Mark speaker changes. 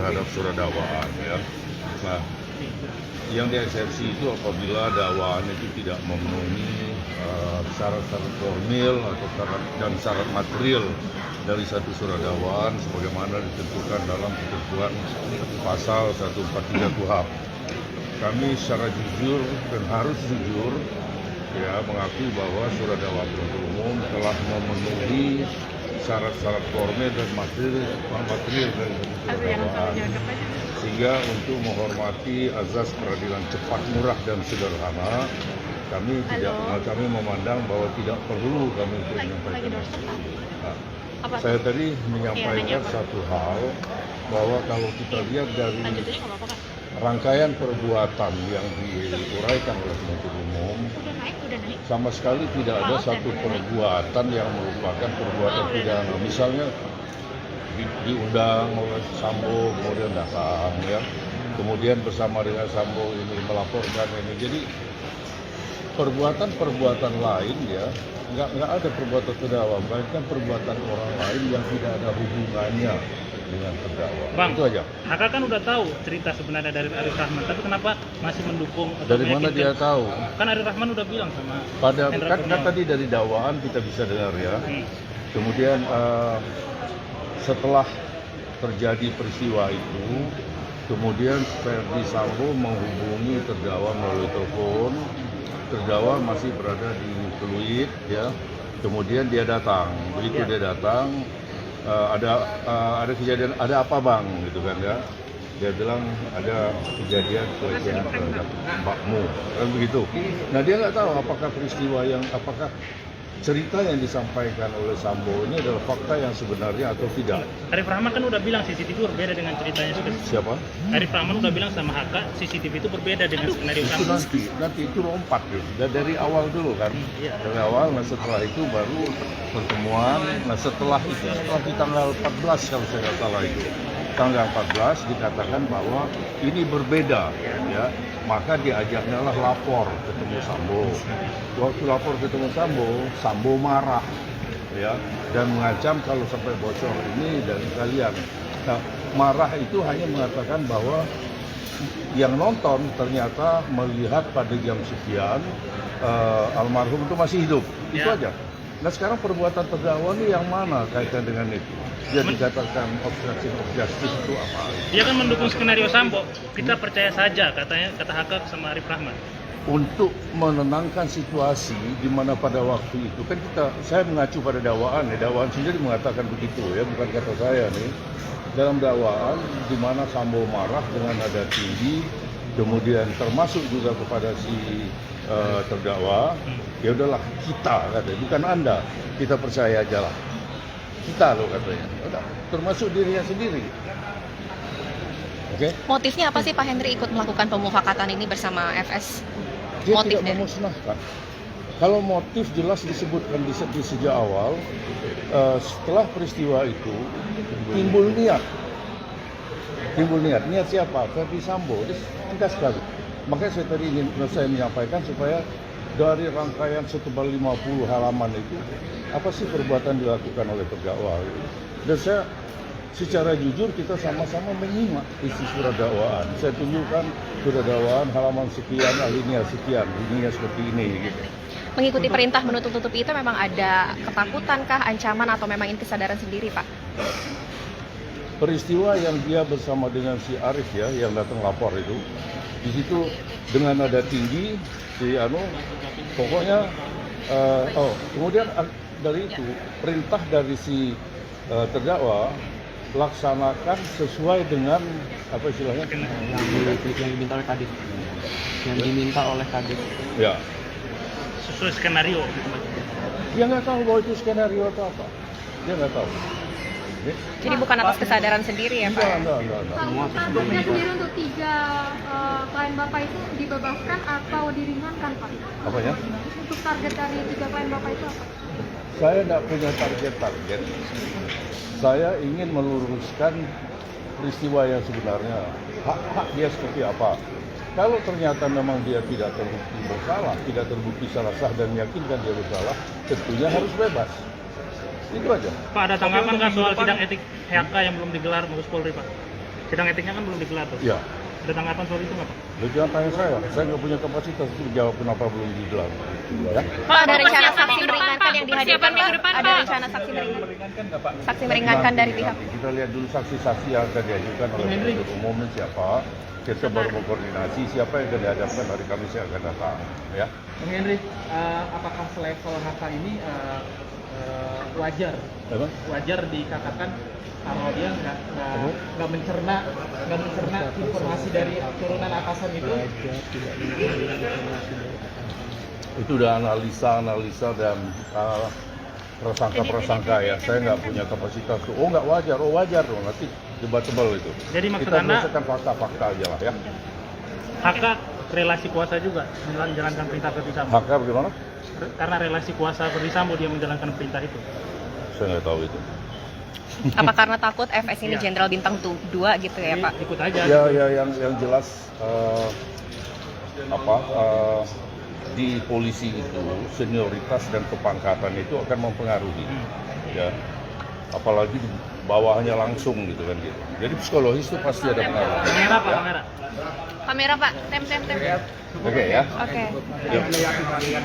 Speaker 1: terhadap surat dakwaan ya. Nah, yang dieksepsi itu apabila dakwaan itu tidak memenuhi syarat-syarat formil atau syarat material dari satu surat dakwaan sebagaimana ditentukan dalam ketentuan pasal 143 KUHP. Kami secara jujur dan harus jujur ya mengakui bahwa surat dakwaan penuntut umum telah memenuhi syarat-syarat formil dan material dari surat dakwaan, sehingga untuk menghormati azas peradilan cepat, murah dan sederhana, kami memandang bahwa tidak perlu kami untuk menyampaikan eksepsi. Nah, saya tadi menyampaikan satu hal bahwa kalau kita lihat dari rangkaian perbuatan yang diuraikan oleh penuntut umum, sama sekali tidak ada satu perbuatan yang merupakan perbuatan pidana. Misalnya diundang oleh Sambo kemudian datang ya, kemudian bersama dengan Sambo ini melaporkan ini. Jadi perbuatan lain ya nggak ada perbuatan terdakwa, melainkan perbuatan orang lain yang tidak ada hubungannya dengan terdakwa.
Speaker 2: Bang,
Speaker 1: itu aja.
Speaker 2: Kakak kan udah tahu cerita sebenarnya dari Arif Rahman, tapi kenapa masih mendukung?
Speaker 1: Dari mana dia tahu?
Speaker 2: Kan Arif Rahman udah bilang sama
Speaker 1: Kan tadi dari dakwaan kita bisa dengar ya. Kemudian setelah terjadi peristiwa itu, kemudian Ferdi Sambo menghubungi terdakwa melalui telepon. Terdakwa masih berada di Pluit ya. Kemudian dia datang. Begitu dia datang, ada kejadian, ada apa bang gitu kan ya. Dia bilang ada kejadian pelecehan terhadap mbakmu kan begitu. Nah dia nggak tahu apakah cerita yang disampaikan oleh Sambo ini adalah fakta yang sebenarnya atau tidak.
Speaker 2: Arif Rahman kan udah bilang CCTV berbeda dengan ceritanya sudah.
Speaker 1: Siapa?
Speaker 2: Arif Rahman udah bilang sama Haka CCTV itu berbeda dengan skenario
Speaker 1: itu
Speaker 2: kamu.
Speaker 1: nanti itu lompat gitu. Dan dari awal dulu kan. Dari awal, nah setelah itu baru pertemuan. Nah setelah di tanggal 14 kalau saya nggak salah itu. Tanggal 14 dikatakan bahwa ini berbeda ya, maka diajaknya lah lapor ketemu Sambo. Waktu lapor ketemu Sambo marah ya dan mengancam kalau sampai bocor ini dari kalian. Nah, marah itu hanya mengatakan bahwa yang nonton ternyata melihat pada jam sekian almarhum itu masih hidup. Itu aja. Nah sekarang perbuatan terdakwa ini yang mana kaitan dengan itu? Dia dikatakan obstruction of justice itu apa?
Speaker 2: Dia kan mendukung skenario Sambo. Kita percaya saja katanya, kata Haka sama Arif Rahman.
Speaker 1: Untuk menenangkan situasi di mana pada waktu itu kan saya mengacu pada dakwaan ya, dakwaan sendiri mengatakan begitu ya, bukan kata saya nih. Dalam dakwaan di mana Sambo marah dengan nada tinggi, kemudian termasuk juga kepada si terdakwa, ya udahlah kita katanya, bukan Anda, kita percaya aja lah. Kita loh katanya, udah, termasuk dirinya sendiri. Oke?
Speaker 3: Motifnya apa sih Pak Henry ikut melakukan pemufakatan ini bersama FS?
Speaker 1: Dia
Speaker 3: Motif
Speaker 1: tidak memusnahkan. Kalau motif jelas disebutkan di sejak awal, setelah peristiwa itu timbul niat. Niat siapa? Ferdi Sambo. Dia tegas sekali. Makanya saya tadi ingin saya menyampaikan supaya dari rangkaian setebal 50 halaman itu, apa sih perbuatan dilakukan oleh terdakwa. Dan saya secara jujur kita sama-sama menyimak isi surat dakwaan. Saya tunjukkan surat dakwaan halaman sekian, alinea sekian, ininya seperti ini. Gitu.
Speaker 3: Mengikuti perintah menutup-tutupi itu memang ada ketakutan-kah, ancaman, atau memang ini kesadaran sendiri Pak?
Speaker 1: Peristiwa yang dia bersama dengan si Arif ya, yang datang lapor itu, di situ dengan nada tinggi, pokoknya, kemudian dari itu perintah dari si terdakwa laksanakan sesuai dengan apa istilahnya
Speaker 4: yang diminta oleh Kadif.
Speaker 1: Ya.
Speaker 2: Sesuai skenario.
Speaker 1: Dia nggak tahu bahwa itu skenario atau apa. Dia nggak tahu.
Speaker 3: Jadi bukan atas kesadaran sendiri ya Pak?
Speaker 1: Enggak.
Speaker 5: Targetnya sendiri untuk 3 klien Bapak itu dibebaskan atau diringankan Pak?
Speaker 1: Apanya?
Speaker 5: Untuk target dari 3 klien Bapak itu apa?
Speaker 1: Saya tidak punya target. Saya ingin meluruskan peristiwa yang sebenarnya. Hak dia seperti apa. Kalau ternyata memang dia tidak terbukti bersalah, tidak terbukti salah sah dan meyakinkan dia bersalah, tentunya harus bebas. Itu aja.
Speaker 2: Pak, ada tanggapan nggak soal sidang etik HK yang belum digelar Mabes Polri Pak? Sidang etiknya kan belum digelar tuh.
Speaker 1: Ya,
Speaker 2: Ada tanggapan soal itu nggak Pak?
Speaker 1: lu jangan tanya saya nggak punya kapasitas untuk jawab kenapa belum digelar. Ya.
Speaker 3: Pak, ada rencana saksi meringankan yang dihadirkan, Pak? Ada rencana saksi meringankan?
Speaker 1: Meringankan nggak Pak?
Speaker 3: Saksi meringankan dari pihak.
Speaker 1: Kita lihat dulu saksi-saksi yang akan diajukan oleh penuntut umum ini siapa. Kita baru berkoordinasi siapa yang akan dihadapkan hari Kamis yang akan datang. Ya.
Speaker 4: Bang Henry, apakah selevel Hatta ini wajar
Speaker 1: Apa?
Speaker 4: wajar dikatakan kalau dia nggak mencerna informasi dari turunan atasan itu?
Speaker 1: Itu udah analisa dan prasangka ya. Saya nggak punya kapasitas tuh. Oh nggak wajar, oh wajar dong. Nanti debatable itu.
Speaker 2: Jadi maksud
Speaker 1: kita
Speaker 2: Anda-
Speaker 1: berdasarkan fakta-fakta aja lah ya.
Speaker 2: Hak relasi kuasa juga menjalankan perintah Verdi Sambo.
Speaker 1: Haknya bagaimana?
Speaker 2: Karena relasi kuasa Verdi Sambo dia menjalankan perintah itu.
Speaker 1: Saya nggak tahu itu.
Speaker 3: Apa karena takut FS ini
Speaker 2: Iya.
Speaker 3: Jenderal Bintang 2 gitu ya, Pak?
Speaker 2: Ikut aja.
Speaker 1: Ya yang jelas di polisi itu senioritas dan kepangkatan itu akan mempengaruhi. Ya. Apalagi di bawahnya langsung gitu kan gitu. Jadi psikologis itu pasti ada pengaruh.
Speaker 2: Kamera Pak, kamera.
Speaker 3: Kamera, Pak. Tem.
Speaker 1: Oke ya.
Speaker 3: Oke.
Speaker 1: Ya.